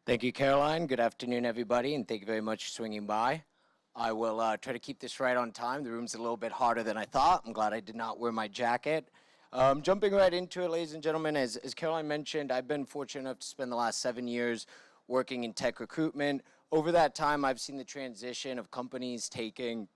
Thank you, Caroline. Good afternoon, everybody, and thank you very much for swinging by. I will try to keep this right on time. The room's a little bit hotter than I thought. I'm glad I did not wear my jacket. Jumping right into it, ladies and gentlemen, as Caroline mentioned, I've been fortunate enough to spend the last 7 years working in tech recruitment. Over that time, I've seen the transition of companies taking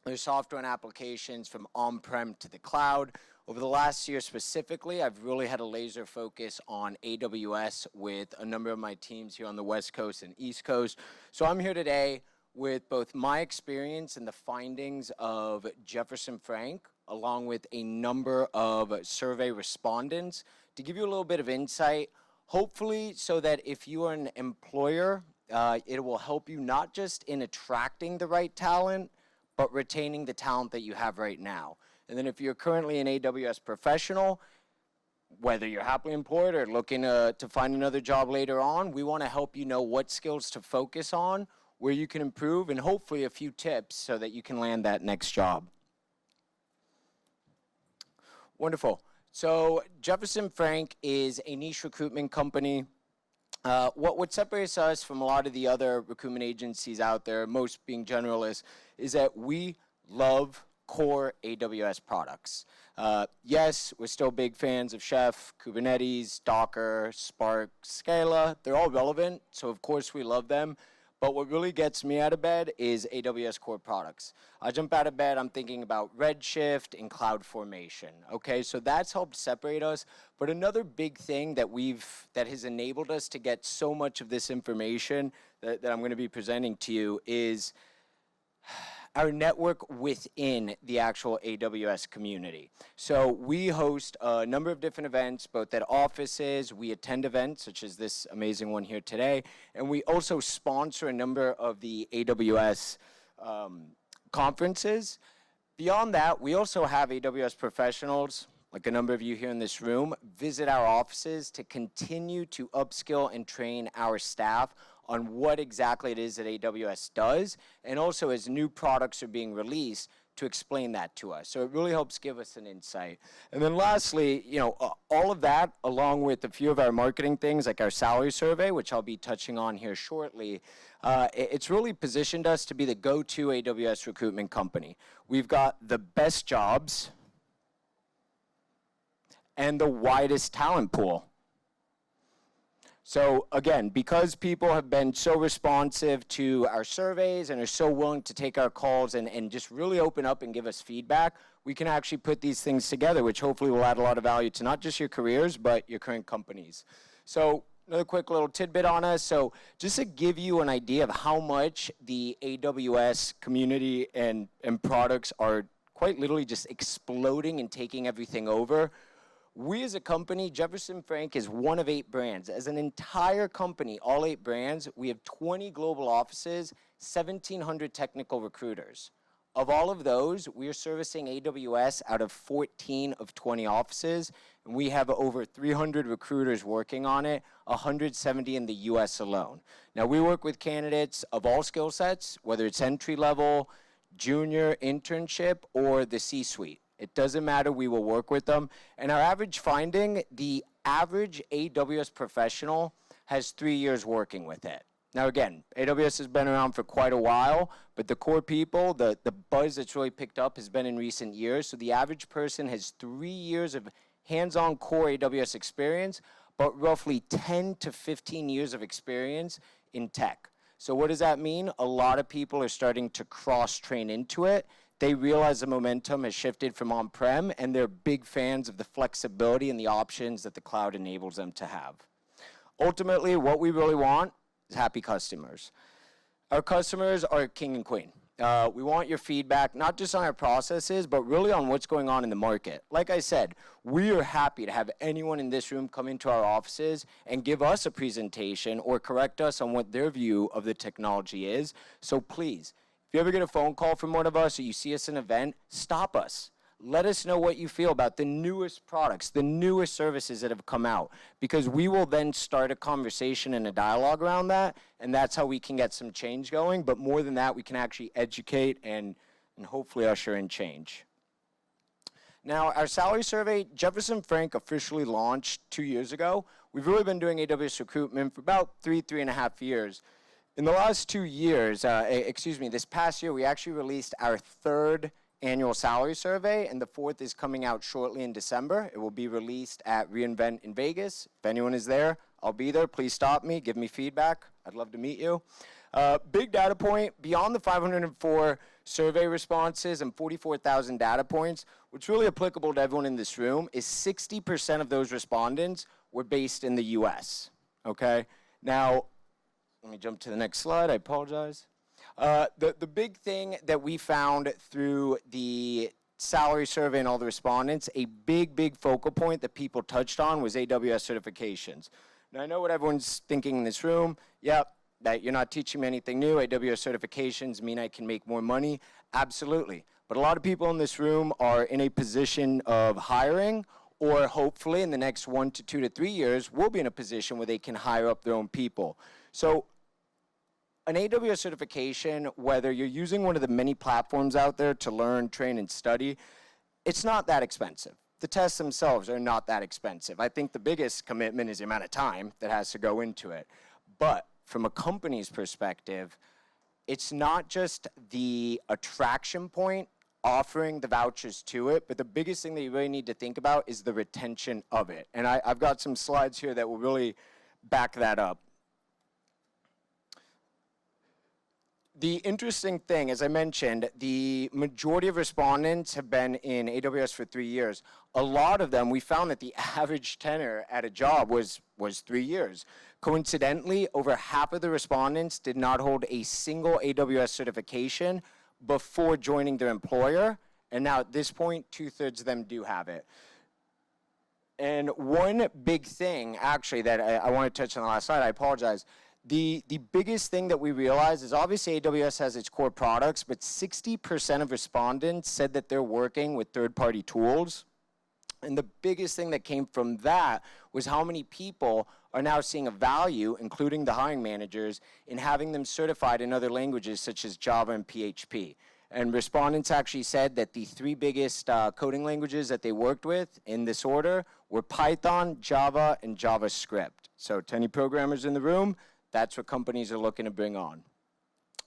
their software and applications from on-prem to the cloud. Over the last year specifically, I've really had a laser focus on AWS with a number of my teams here on the West Coast and East Coast. So I'm here today with both my experience and the findings of Jefferson Frank, along with a number of survey respondents, to give you a little bit of insight, hopefully so that if you are an employer, it will help you not just in attracting the right talent, but retaining the talent that you have right now. And then if you're currently an AWS professional, whether you're happily employed or looking to find another job later on, we want to help you know what skills to focus on, where you can improve, and hopefully a few tips so that you can land that next job. Wonderful. So Jefferson Frank is a niche recruitment company. What separates us from a lot of the other recruitment agencies out there, most being generalists, is that we love core AWS products. Yes, we're still big fans of Chef, Kubernetes, Docker, Spark, Scala. They're all relevant, so of course we love them. But what really gets me out of bed is AWS core products. I jump out of bed, I'm thinking about Redshift and CloudFormation. Okay, so that's helped separate us. But another big thing that has enabled us to get so much of this information that I'm going to be presenting to you is our network within the actual AWS community. So we host a number of different events, both at offices, we attend events, such as this amazing one here today, and we also sponsor a number of the AWS conferences. Beyond that, we also have AWS professionals, like a number of you here in this room, visit our offices to continue to upskill and train our staff on what exactly it is that AWS does, and also as new products are being released, to explain that to us. So it really helps give us an insight. And then lastly, all of that, along with a few of our marketing things, like our salary survey, which I'll be touching on here shortly, it's really positioned us to be the go-to AWS recruitment company. We've got the best jobs and the widest talent pool. So again, because people have been so responsive to our surveys and are so willing to take our calls and just really open up and give us feedback, we can actually put these things together, which hopefully will add a lot of value to not just your careers, but your current companies. So another quick little tidbit on us. So just to give you an idea of how much the AWS community and products are quite literally just exploding and taking everything over. We as a company, Jefferson Frank is one of 8 brands. As an entire company, all 8 brands, we have 20 global offices, 1,700 technical recruiters. Of all of those, we are servicing AWS out of 14 of 20 offices, and we have over 300 recruiters working on it, 170 in the US alone. Now, we work with candidates of all skill sets, whether it's entry level, junior, internship, or the C-suite. It doesn't matter, we will work with them. And our average finding, the average AWS professional has 3 years working with it. Now again, AWS has been around for quite a while, but the core people, the buzz that's really picked up has been in recent years. So the average person has 3 years of hands-on core AWS experience, but roughly 10 to 15 years of experience in tech. So what does that mean? A lot of people are starting to cross-train into it. They realize the momentum has shifted from on-prem, and they're big fans of the flexibility and the options that the cloud enables them to have. Ultimately, what we really want is happy customers. Our customers are king and queen. We want your feedback, not just on our processes, but really on what's going on in the market. Like I said, we are happy to have anyone in this room come into our offices and give us a presentation or correct us on what their view of the technology is. So please, if you ever get a phone call from one of us or you see us in an event, stop us. Let us know what you feel about the newest products, the newest services that have come out, because we will then start a conversation and a dialogue around that, and that's how we can get some change going. But more than that, we can actually educate and hopefully usher in change. Now, our salary survey, Jefferson Frank officially launched 2 years ago. We've really been doing AWS recruitment for about 3.5 years. In the last 2 years, this past year, we actually released our 3rd annual salary survey, and the 4th is coming out shortly in December. It will be released at reInvent in Vegas. If anyone is there, I'll be there. Please stop me, give me feedback. I'd love to meet you. Big data point, beyond the 504 survey responses and 44,000 data points, what's really applicable to everyone in this room is 60% of those respondents were based in the US, okay? Now, let me jump to the next slide, I apologize. The big thing that we found through the salary survey and all the respondents, a big focal point that people touched on was AWS certifications. Now, I know what everyone's thinking in this room. Yep, that you're not teaching me anything new. AWS certifications mean I can make more money. Absolutely. But a lot of people in this room are in a position of hiring, or hopefully in the next 1 to 2 to 3 years, will be in a position where they can hire up their own people. So an AWS certification, whether you're using one of the many platforms out there to learn, train, and study, it's not that expensive. The tests themselves are not that expensive. I think the biggest commitment is the amount of time that has to go into it. But from a company's perspective, it's not just the attraction point, offering the vouchers to it, but the biggest thing that you really need to think about is the retention of it. And I've got some slides here that will really back that up. The interesting thing, as I mentioned, the majority of respondents have been in AWS for 3 years. A lot of them, we found that the average tenure at a job was 3 years. Coincidentally, over half of the respondents did not hold a single AWS certification before joining their employer, and now at this point, 2/3 of them do have it. And one big thing, actually, that I want to touch on the last slide, I apologize. The biggest thing that we realized is obviously AWS has its core products, but 60% of respondents said that they're working with third-party tools. And the biggest thing that came from that was how many people are now seeing a value, including the hiring managers, in having them certified in other languages such as Java and PHP. And respondents actually said that the 3 biggest coding languages that they worked with in this order were Python, Java, and JavaScript. So to any programmers in the room, that's what companies are looking to bring on.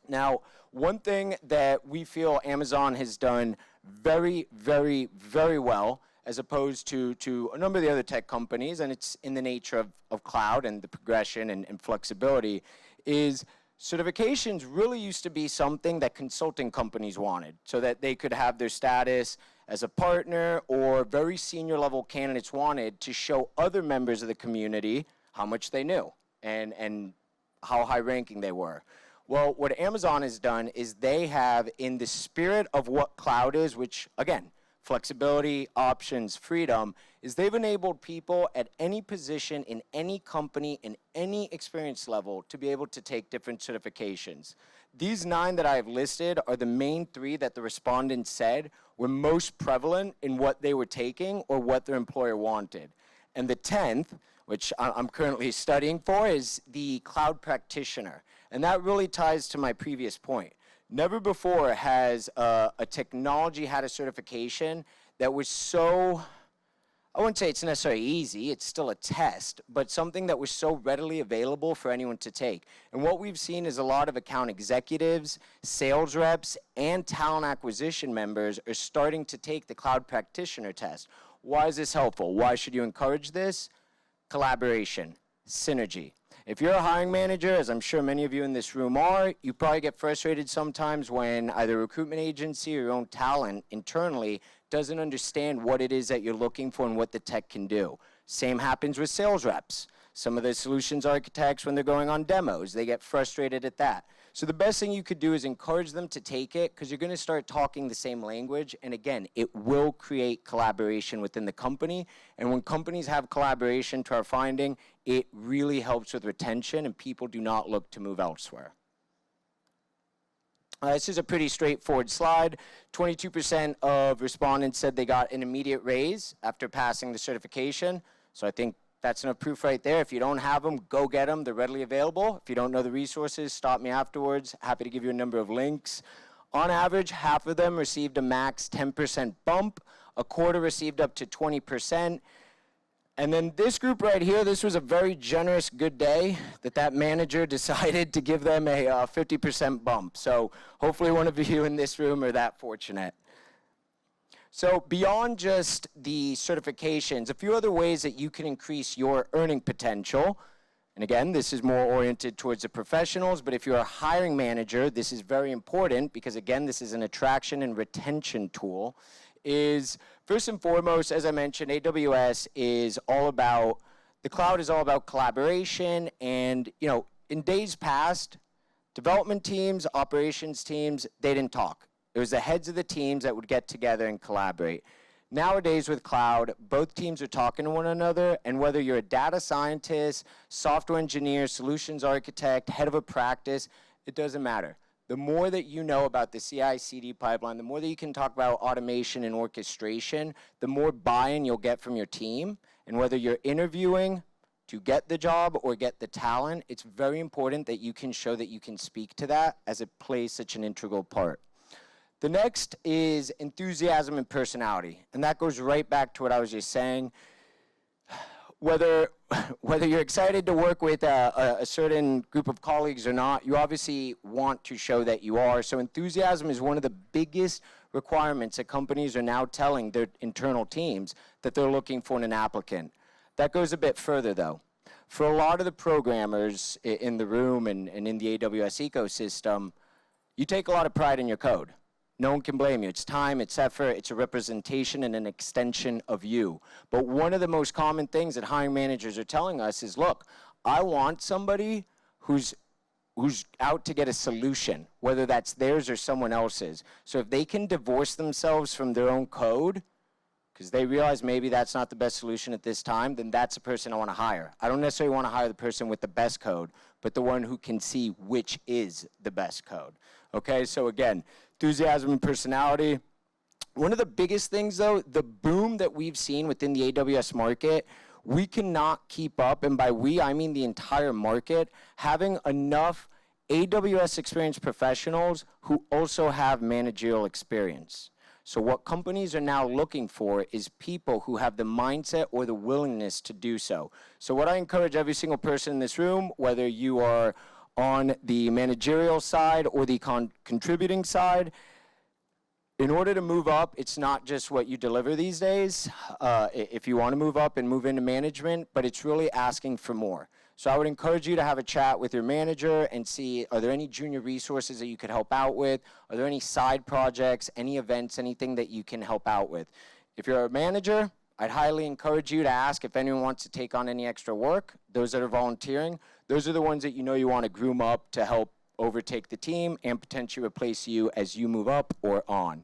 Now, one thing that we feel Amazon has done very well, as opposed to a number of the other tech companies, and it's in the nature of cloud and the progression and flexibility, is certifications really used to be something that consulting companies wanted, so that they could have their status as a partner, or very senior level candidates wanted to show other members of the community how much they knew and how high ranking they were. Well, what Amazon has done is they have, in the spirit of what cloud is, which again, flexibility, options, freedom, is they've enabled people at any position in any company, in any experience level, to be able to take different certifications. These 9 that I have listed are the main 3 that the respondents said were most prevalent in what they were taking or what their employer wanted. And the 10th, which I'm currently studying for, is the cloud practitioner. And that really ties to my previous point. Never before has a technology had a certification that was so, I wouldn't say it's necessarily easy, it's still a test, but something that was so readily available for anyone to take. And what we've seen is a lot of account executives, sales reps, and talent acquisition members are starting to take the cloud practitioner test. Why is this helpful? Why should you encourage this? Collaboration, synergy. If you're a hiring manager, as I'm sure many of you in this room are, you probably get frustrated sometimes when either a recruitment agency or your own talent internally doesn't understand what it is that you're looking for and what the tech can do. Same happens with sales reps. Some of the solutions architects, when they're going on demos, they get frustrated at that. So the best thing you could do is encourage them to take it, because you're going to start talking the same language. And again, it will create collaboration within the company. And when companies have collaboration, to our finding, it really helps with retention, and people do not look to move elsewhere. This is a pretty straightforward slide. 22% of respondents said they got an immediate raise after passing the certification. So I think that's enough proof right there. If you don't have them, go get them. They're readily available. If you don't know the resources, stop me afterwards. Happy to give you a number of links. On average, half of them received a max 10% bump. A quarter received up to 20%. And then this group right here, this was a very generous good day that manager decided to give them a 50% bump. So hopefully one of you in this room are that fortunate. So beyond just the certifications, a few other ways that you can increase your earning potential. And again, this is more oriented towards the professionals, but if you're a hiring manager, this is very important because again, this is an attraction and retention tool, is first and foremost, as I mentioned, AWS is all about, the cloud is all about collaboration. And in days past, development teams, operations teams, they didn't talk. It was the heads of the teams that would get together and collaborate. Nowadays with cloud, both teams are talking to one another, and whether you're a data scientist, software engineer, solutions architect, head of a practice, it doesn't matter. The more that you know about the CI/CD pipeline, the more that you can talk about automation and orchestration, the more buy-in you'll get from your team. And whether you're interviewing to get the job or get the talent, it's very important that you can show that you can speak to that as it plays such an integral part. The next is enthusiasm and personality, and that goes right back to what I was just saying. Whether you're excited to work with a certain group of colleagues or not, you obviously want to show that you are. So enthusiasm is one of the biggest requirements that companies are now telling their internal teams that they're looking for in an applicant. That goes a bit further, though. For a lot of the programmers in the room and in the AWS ecosystem, you take a lot of pride in your code. No one can blame you. It's time, it's effort, it's a representation and an extension of you. But one of the most common things that hiring managers are telling us is, look, I want somebody who's out to get a solution, whether that's theirs or someone else's. So if they can divorce themselves from their own code, because they realize maybe that's not the best solution at this time, then that's the person I want to hire. I don't necessarily want to hire the person with the best code, but the one who can see which is the best code. Okay, so again, enthusiasm and personality. One of the biggest things, though, the boom that we've seen within the AWS market, we cannot keep up, and by we, I mean the entire market, having enough AWS experienced professionals who also have managerial experience. So what companies are now looking for is people who have the mindset or the willingness to do so. So what I encourage every single person in this room, whether you are on the managerial side or the contributing side, in order to move up, it's not just what you deliver these days, if you want to move up and move into management, but it's really asking for more. So I would encourage you to have a chat with your manager and see, are there any junior resources that you could help out with? Are there any side projects, any events, anything that you can help out with? If you're a manager, I'd highly encourage you to ask if anyone wants to take on any extra work. Those that are volunteering, those are the ones that you know you want to groom up to help overtake the team and potentially replace you as you move up or on.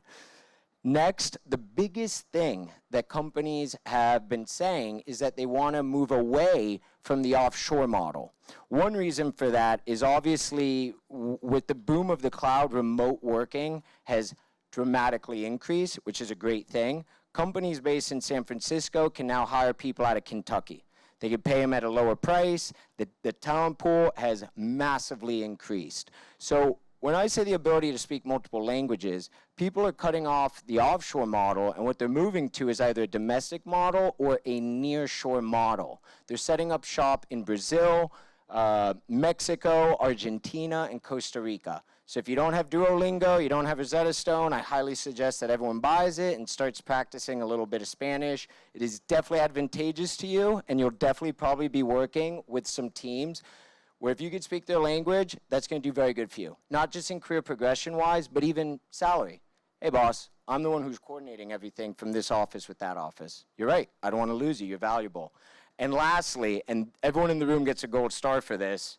Next, the biggest thing that companies have been saying is that they want to move away from the offshore model. One reason for that is obviously with the boom of the cloud, remote working has dramatically increased, which is a great thing. Companies based in San Francisco can now hire people out of Kentucky. They can pay them at a lower price. The talent pool has massively increased. So when I say the ability to speak multiple languages, people are cutting off the offshore model, and what they're moving to is either a domestic model or a nearshore model. They're setting up shop in Brazil, Mexico, Argentina, and Costa Rica. So if you don't have Duolingo, you don't have Rosetta Stone, I highly suggest that everyone buys it and starts practicing a little bit of Spanish. It is definitely advantageous to you, and you'll definitely probably be working with some teams where if you could speak their language, that's going to do very good for you. Not just in career progression-wise, but even salary. Hey, boss, I'm the one who's coordinating everything from this office with that office. You're right. I don't want to lose you. You're valuable. And lastly, and everyone in the room gets a gold star for this,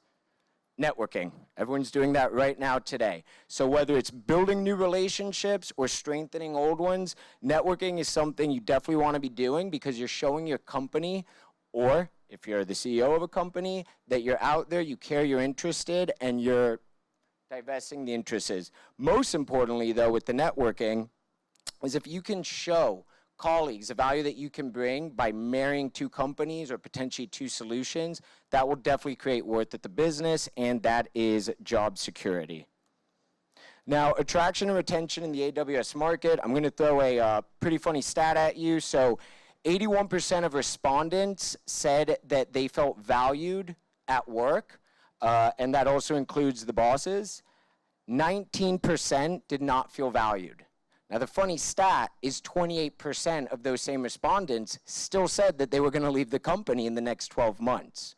networking. Everyone's doing that right now today. So whether it's building new relationships or strengthening old ones, networking is something you definitely want to be doing because you're showing your company, or if you're the CEO of a company, that you're out there, you care, you're interested, and you're divesting the interests. Most importantly, though, with the networking, is if you can show colleagues the value that you can bring by marrying two companies or potentially two solutions, that will definitely create worth at the business, and that is job security. Now, attraction and retention in the AWS market, I'm going to throw a pretty funny stat at you. So 81% of respondents said that they felt valued at work, and that also includes the bosses. 19% did not feel valued. Now, the funny stat is 28% of those same respondents still said that they were going to leave the company in the next 12 months.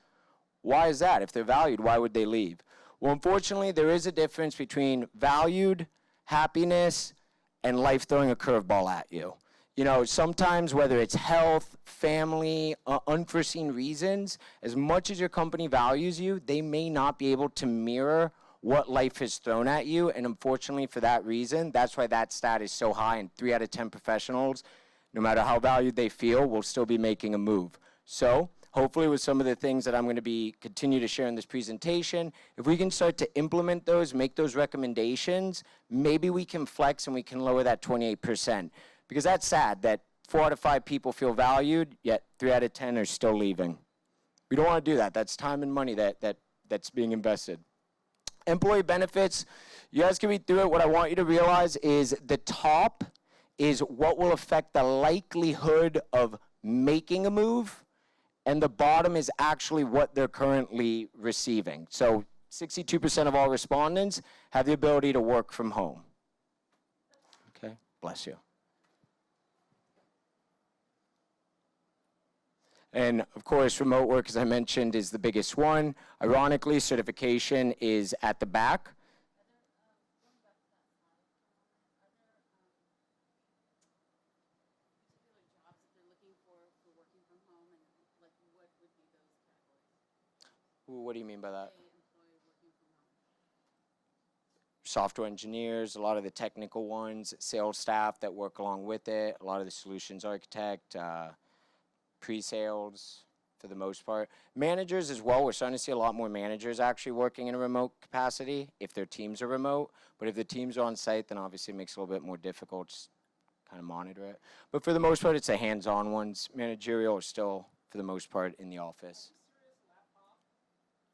Why is that? If they're valued, why would they leave? Well, unfortunately, there is a difference between valued, happiness, and life throwing a curveball at you. You know, sometimes whether it's health, family, unforeseen reasons, as much as your company values you, they may not be able to mirror what life has thrown at you. And unfortunately, for that reason, that's why that stat is so high. And 3 out of 10 professionals, no matter how valued they feel, will still be making a move. So hopefully with some of the things that I'm going to continue to share in this presentation, if we can start to implement those, make those recommendations, maybe we can flex and we can lower that 28%. Because that's sad that 4 out of 5 people feel valued, yet 3 out of 10 are still leaving. We don't want to do that. That's time and money that's being invested. Employee benefits, you guys can read through it. What I want you to realize is the top is what will affect the likelihood of making a move, and the bottom is actually what they're currently receiving. So 62% of all respondents have the ability to work from home. Okay, bless you. And of course, remote work, as I mentioned, is the biggest one. Ironically, certification is at the back. What do you mean by that? Software engineers, a lot of the technical ones, sales staff that work along with it, a lot of the solutions architect, pre-sales for the most part. Managers as well, we're starting to see a lot more managers actually working in a remote capacity if their teams are remote. But if the teams are on site, then obviously it makes it a little bit more difficult to kind of monitor it. But for the most part, it's the hands-on ones. Managerial are still, for the most part, in the office.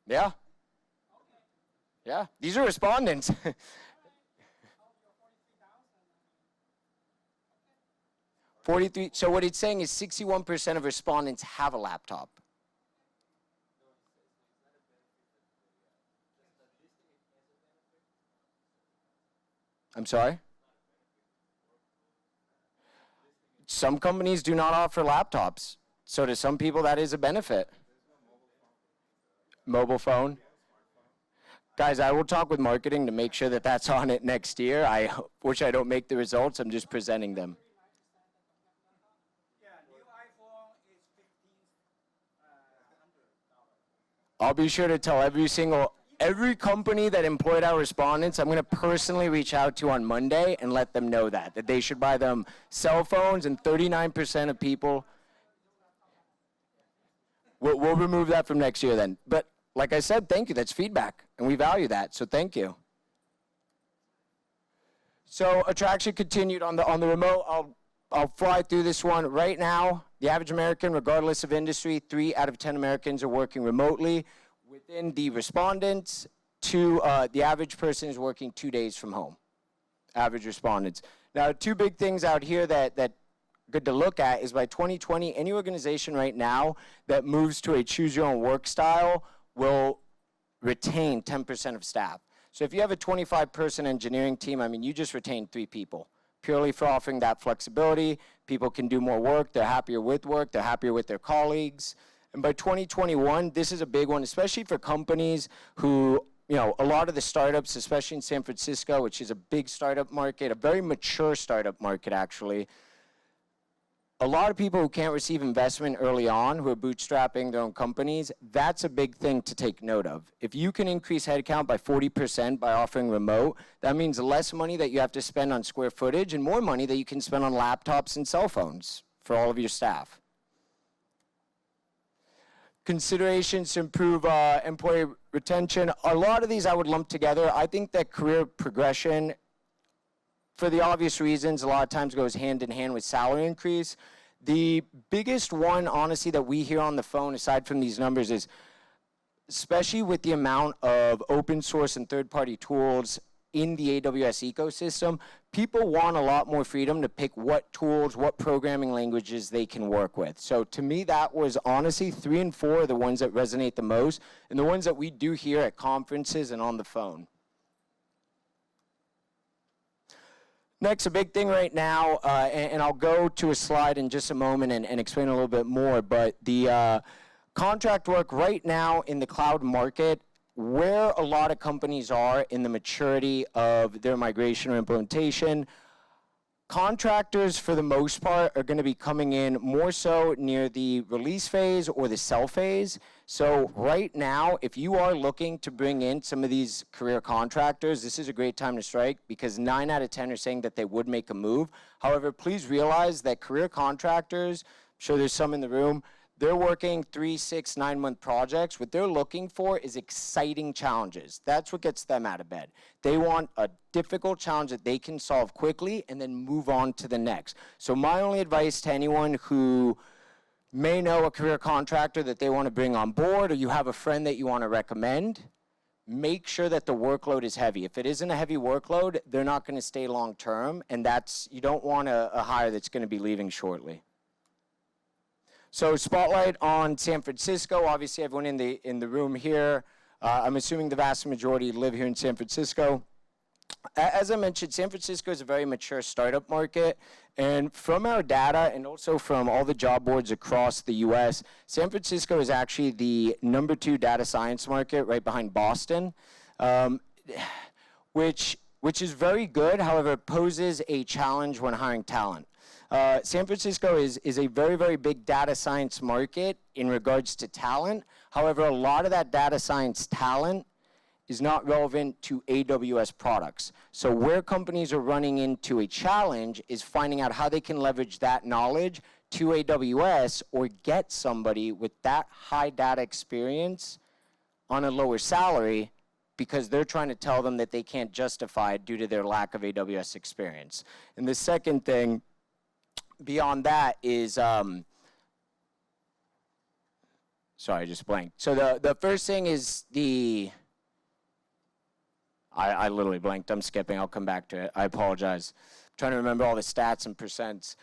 Yeah. Yeah, these are respondents. 43, so what it's saying is 61% of respondents have a laptop. I'm sorry? Some companies do not offer laptops. So to some people, that is a benefit. Mobile phone? Guys, I will talk with marketing to make sure that that's on it next year. I wish I don't make the results. I'm just presenting them. I'll be sure to tell every company that employed our respondents, I'm going to personally reach out to on Monday and let them know that they should buy them cell phones, and 39% of people, we'll remove that from next year then. But like I said, thank you, that's feedback, and we value that, so thank you. So attraction continued on the remote. I'll fly through this one. Right now, the average American, regardless of industry, 3 out of 10 Americans are working remotely. Within the respondents, the average person is working 2 days from home, average respondents. Now, 2 big things out here that good to look at is by 2020, any organization right now that moves to a choose-your-own-work style will retain 10% of staff. So if you have a 25-person engineering team, I mean, you just retained 3 people. Purely for offering that flexibility. People can do more work, they're happier with work, they're happier with their colleagues. And by 2021, this is a big one, especially for companies who, you know, a lot of the startups, especially in San Francisco, which is a big startup market, a very mature startup market actually, a lot of people who can't receive investment early on, who are bootstrapping their own companies, that's a big thing to take note of. If you can increase headcount by 40% by offering remote, that means less money that you have to spend on square footage and more money that you can spend on laptops and cell phones for all of your staff. Considerations to improve employee retention. A lot of these I would lump together. I think that career progression, for the obvious reasons, a lot of times goes hand in hand with salary increase. The biggest one, honestly, that we hear on the phone, aside from these numbers, is especially with the amount of open source and third-party tools in the AWS ecosystem, people want a lot more freedom to pick what tools, what programming languages they can work with. So to me, that was honestly 3 and 4 are the ones that resonate the most, and the ones that we do here at conferences and on the phone. Next, a big thing right now, and I'll go to a slide in just a moment and explain a little bit more, but the contract work right now in the cloud market, where a lot of companies are in the maturity of their migration or implementation, contractors, for the most part, are going to be coming in more so near the release phase or the sell phase. So right now, if you are looking to bring in some of these career contractors, this is a great time to strike, because 9 out of 10 are saying that they would make a move. However, please realize that career contractors, I'm sure there's some in the room, they're working 3, 6, 9-month projects. What they're looking for is exciting challenges. That's what gets them out of bed. They want a difficult challenge that they can solve quickly and then move on to the next. So my only advice to anyone who may know a career contractor that they want to bring on board, or you have a friend that you want to recommend, make sure that the workload is heavy. If it isn't a heavy workload, they're not going to stay long term, and you don't want a hire that's going to be leaving shortly. So spotlight on San Francisco. Obviously, everyone in the room here, I'm assuming the vast majority live here in San Francisco. As I mentioned, San Francisco is a very mature startup market. And from our data and also from all the job boards across the US, San Francisco is actually the #2 data science market, right behind Boston, which is very good. However, it poses a challenge when hiring talent. San Francisco is a very, very big data science market in regards to talent. However, a lot of that data science talent is not relevant to AWS products. So where companies are running into a challenge is finding out how they can leverage that knowledge to AWS or get somebody with that high data experience on a lower salary, because they're trying to tell them that they can't justify it due to their lack of AWS experience. And the second thing beyond that is, sorry, I just blanked. So the first thing is I literally blanked. I'm skipping. I'll come back to it. I apologize. I'm trying to remember all the stats and percents.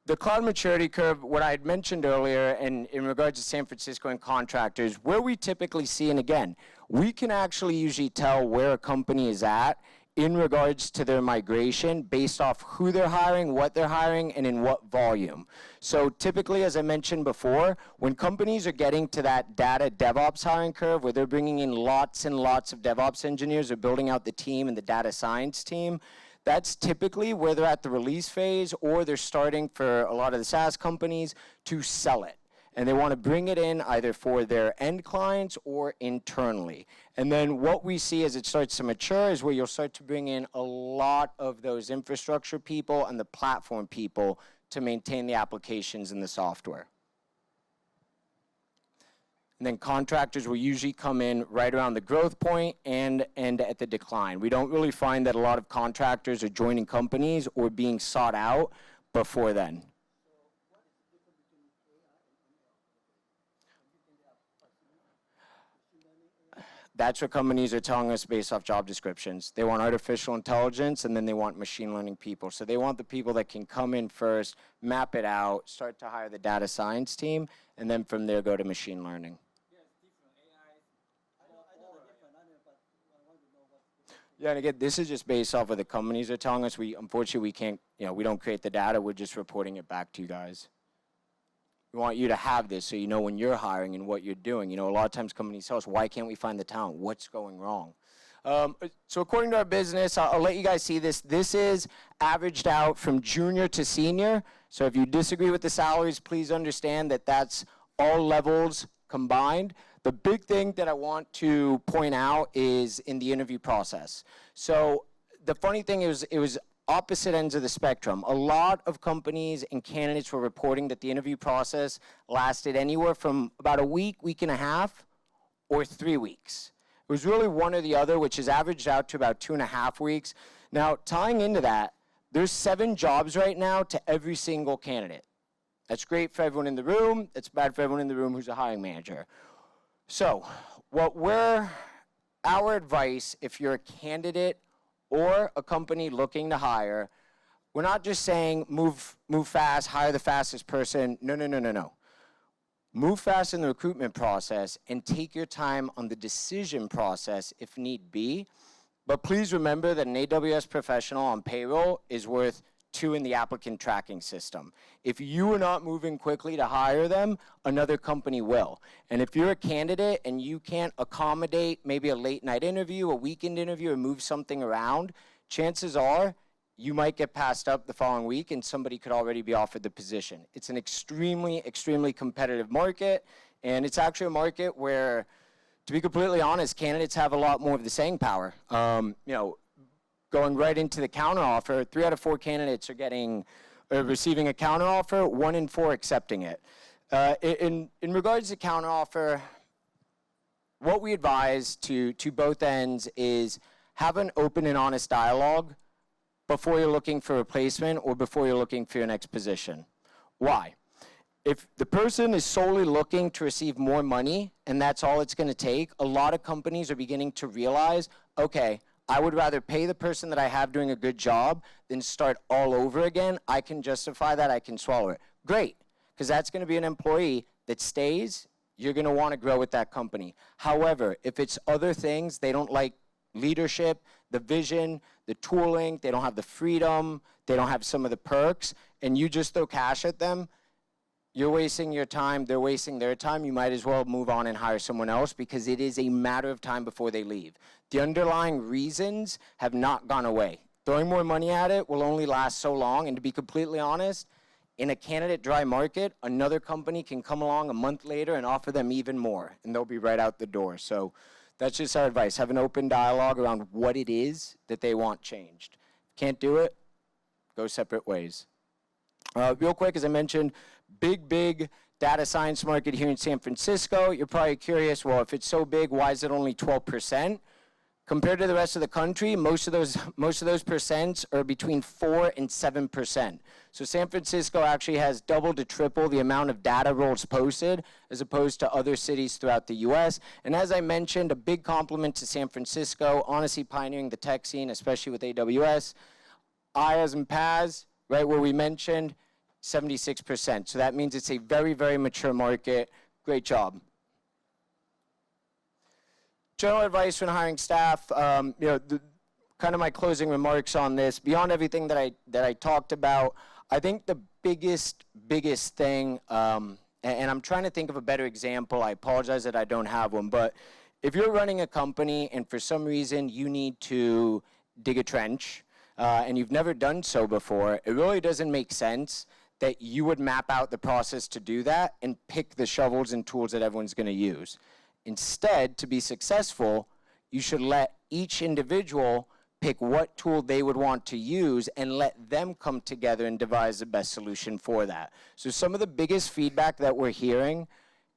The cloud maturity curve, what I had mentioned earlier, and in regards to San Francisco and contractors, where we typically see, and again, we can actually usually tell where a company is at in regards to their migration based off who they're hiring, what they're hiring, and in what volume. So typically, as I mentioned before, when companies are getting to that data DevOps hiring curve where they're bringing in lots and lots of DevOps engineers or building out the team and the data science team, that's typically where they're at the release phase, or they're starting, for a lot of the SaaS companies, to sell it. And they want to bring it in either for their end clients or internally. And then what we see as it starts to mature is where you'll start to bring in a lot of those infrastructure people and the platform people to maintain the applications and the software. And then contractors will usually come in right around the growth point and at the decline. We don't really find that a lot of contractors are joining companies or being sought out before then. That's what companies are telling us based off job descriptions. They want artificial intelligence, and then they want machine learning people. So they want the people that can come in first, map it out, start to hire the data science team, and then from there go to machine learning. Yeah, and again, this is just based off what the companies are telling us. Unfortunately, we can't, we don't create the data. We're just reporting it back to you guys. We want you to have this so you know when you're hiring and what you're doing. A lot of times companies tell us, why can't we find the talent? What's going wrong? So according to our business, I'll let you guys see this. This is averaged out from junior to senior. So if you disagree with the salaries, please understand that that's all levels combined. The big thing that I want to point out is in the interview process. So the funny thing is, it was opposite ends of the spectrum. A lot of companies and candidates were reporting that the interview process lasted anywhere from about a week, week and a half, or 3 weeks. It was really one or the other, which is averaged out to about 2.5 weeks. Now, tying into that, there's 7 jobs right now to every single candidate. That's great for everyone in the room. That's bad for everyone in the room who's a hiring manager. So what we're our advice, if you're a candidate or a company looking to hire, we're not just saying move fast, hire the fastest person. No, no, no, no, no. Move fast in the recruitment process and take your time on the decision process if need be. But please remember that an AWS professional on payroll is worth 2 in the applicant tracking system. If you are not moving quickly to hire them, another company will. And if you're a candidate and you can't accommodate maybe a late night interview, a weekend interview, or move something around, chances are you might get passed up the following week and somebody could already be offered the position. It's an extremely, extremely competitive market, and it's actually a market where, to be completely honest, candidates have a lot more of the saying power. Going right into the counteroffer, 3 out of 4 candidates are receiving a counteroffer, 1 in 4 accepting it. In regards to counteroffer, what we advise to both ends is have an open and honest dialogue before you're looking for a replacement or before you're looking for your next position. Why? If the person is solely looking to receive more money and that's all it's going to take, a lot of companies are beginning to realize, okay, I would rather pay the person that I have doing a good job than start all over again. I can justify that. I can swallow it. Great, because that's going to be an employee that stays. You're going to want to grow with that company. However, if it's other things, they don't like leadership, the vision, the tooling, they don't have the freedom, they don't have some of the perks, and you just throw cash at them, you're wasting your time, they're wasting their time. You might as well move on and hire someone else because it is a matter of time before they leave. The underlying reasons have not gone away. Throwing more money at it will only last so long, and to be completely honest, in a candidate dry market, another company can come along a month later and offer them even more, and they'll be right out the door. So that's just our advice. Have an open dialogue around what it is that they want changed. Can't do it, go separate ways. Real quick, as I mentioned, big data science market here in San Francisco. You're probably curious, well, if it's so big, why is it only 12%? Compared to the rest of the country, most of those percents are between 4 and 7%. So San Francisco actually has double to triple the amount of data roles posted as opposed to other cities throughout the US. And as I mentioned, a big compliment to San Francisco, honestly pioneering the tech scene, especially with AWS. IaaS and PaaS, right where we mentioned, 76%. So that means it's a very, very mature market. Great job. General advice when hiring staff, kind of my closing remarks on this. Beyond everything that I talked about, I think the biggest thing, and I'm trying to think of a better example. I apologize that I don't have one, but if you're running a company and for some reason you need to dig a trench and you've never done so before, it really doesn't make sense that you would map out the process to do that and pick the shovels and tools that everyone's going to use. Instead, to be successful, you should let each individual pick what tool they would want to use and let them come together and devise the best solution for that. So some of the biggest feedback that we're hearing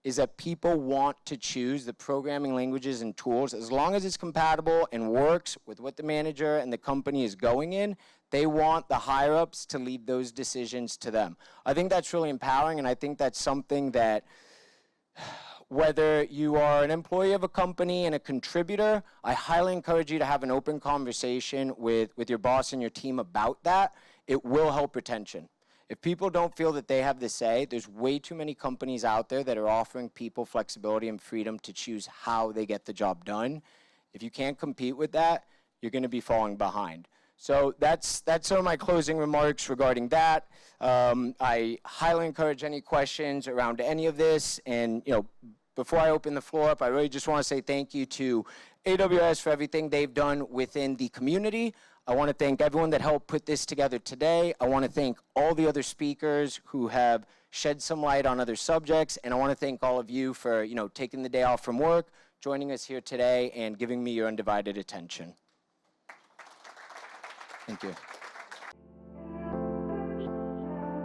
is that people want to choose the programming languages and tools as long as it's compatible and works with what the manager and the company is going in. They want the higher-ups to leave those decisions to them. I think that's really empowering, and I think that's something that whether you are an employee of a company and a contributor, I highly encourage you to have an open conversation with your boss and your team about that. It will help retention. If people don't feel that they have the say, there's way too many companies out there that are offering people flexibility and freedom to choose how they get the job done. If you can't compete with that, you're going to be falling behind. So that's some of my closing remarks regarding that. I highly encourage any questions around any of this. And before I open the floor up, I really just want to say thank you to AWS for everything they've done within the community. I want to thank everyone that helped put this together today. I want to thank all the other speakers who have shed some light on other subjects. And I want to thank all of you for taking the day off from work, joining us here today, and giving me your undivided attention. Thank you.